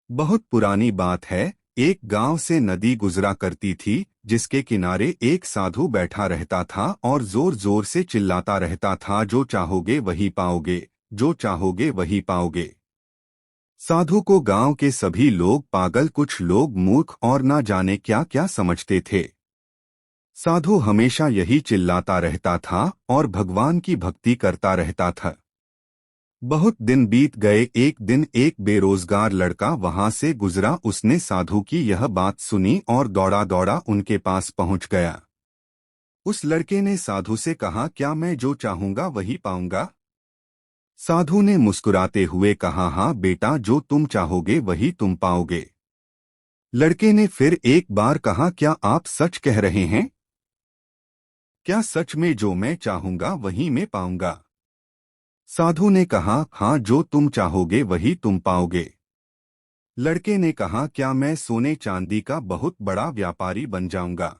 बहुत पुरानी बात है। एक गांव से नदी गुजरा करती थी, जिसके किनारे एक साधु बैठा रहता था और जोर जोर से चिल्लाता रहता था, जो चाहोगे वही पाओगे, जो चाहोगे वही पाओगे। साधु को गांव के सभी लोग पागल, कुछ लोग मूर्ख और ना जाने क्या क्या समझते थे। साधु हमेशा यही चिल्लाता रहता था और भगवान की भक्ति करता रहता था। बहुत दिन बीत गए। एक दिन एक बेरोजगार लड़का वहां से गुजरा। उसने साधु की यह बात सुनी और दौड़ा दौड़ा उनके पास पहुंच गया। उस लड़के ने साधु से कहा, क्या मैं जो चाहूंगा वही पाऊंगा? साधु ने मुस्कुराते हुए कहा, हाँ बेटा, जो तुम चाहोगे वही तुम पाओगे। लड़के ने फिर एक बार कहा, क्या आप सच कह रहे हैं? क्या सच में जो मैं चाहूंगा वही मैं पाऊंगा? साधु ने कहा, हाँ, जो तुम चाहोगे वही तुम पाओगे। लड़के ने कहा, क्या मैं सोने चांदी का बहुत बड़ा व्यापारी बन जाऊंगा?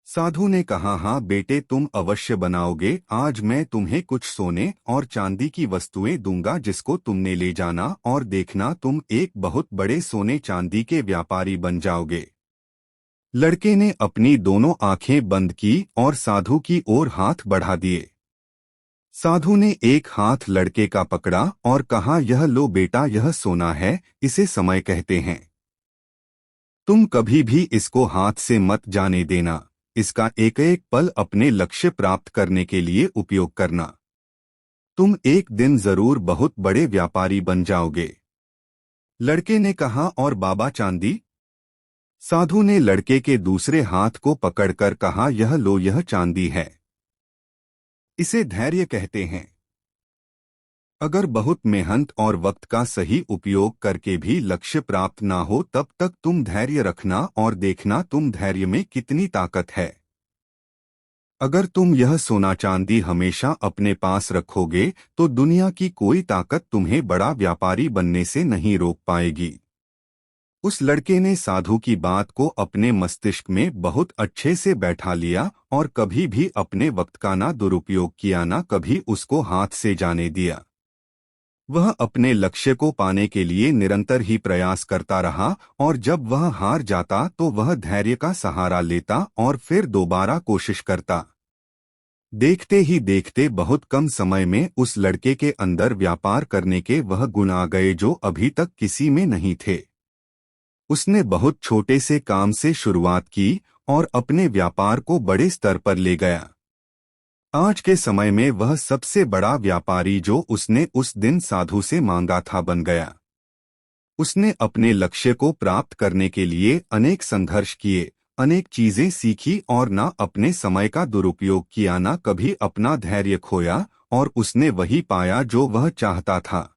साधु ने कहा, हाँ बेटे, तुम अवश्य बनाओगे। आज मैं तुम्हें कुछ सोने और चांदी की वस्तुएं दूंगा, जिसको तुमने ले जाना और देखना तुम एक बहुत बड़े सोने चांदी के व्यापारी बन जाओगे। लड़के ने अपनी दोनों आंखें बंद की और साधु की ओर हाथ बढ़ा दिए। साधु ने एक हाथ लड़के का पकड़ा और कहा, यह लो बेटा, यह सोना है, इसे समय कहते हैं। तुम कभी भी इसको हाथ से मत जाने देना। इसका एक एक पल अपने लक्ष्य प्राप्त करने के लिए उपयोग करना। तुम एक दिन जरूर बहुत बड़े व्यापारी बन जाओगे। लड़के ने कहा, और बाबा चांदी? साधु ने लड़के के दूसरे हाथ को पकड़कर कहा, यह लो, यह चांदी है। इसे धैर्य कहते हैं। अगर बहुत मेहनत और वक्त का सही उपयोग करके भी लक्ष्य प्राप्त ना हो, तब तक तुम धैर्य रखना और देखना तुम धैर्य में कितनी ताकत है। अगर तुम यह सोना चांदी हमेशा अपने पास रखोगे तो दुनिया की कोई ताकत तुम्हें बड़ा व्यापारी बनने से नहीं रोक पाएगी। उस लड़के ने साधु की बात को अपने मस्तिष्क में बहुत अच्छे से बैठा लिया और कभी भी अपने वक्त का ना दुरुपयोग किया, ना कभी उसको हाथ से जाने दिया। वह अपने लक्ष्य को पाने के लिए निरंतर ही प्रयास करता रहा और जब वह हार जाता तो वह धैर्य का सहारा लेता और फिर दोबारा कोशिश करता। देखते ही देखते बहुत कम समय में उस लड़के के अंदर व्यापार करने के वह गुण आ गए जो अभी तक किसी में नहीं थे। उसने बहुत छोटे से काम से शुरुआत की और अपने व्यापार को बड़े स्तर पर ले गया। आज के समय में वह सबसे बड़ा व्यापारी जो उसने उस दिन साधु से मांगा था बन गया। उसने अपने लक्ष्य को प्राप्त करने के लिए अनेक संघर्ष किए, अनेक चीजें सीखी और ना अपने समय का दुरुपयोग किया, ना कभी अपना धैर्य खोया, और उसने वही पाया जो वह चाहता था।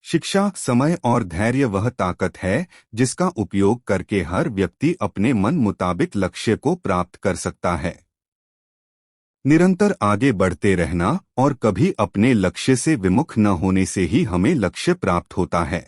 शिक्षा, समय और धैर्य वह ताकत है जिसका उपयोग करके हर व्यक्ति अपने मन मुताबिक लक्ष्य को प्राप्त कर सकता है। निरंतर आगे बढ़ते रहना और कभी अपने लक्ष्य से विमुख न होने से ही हमें लक्ष्य प्राप्त होता है।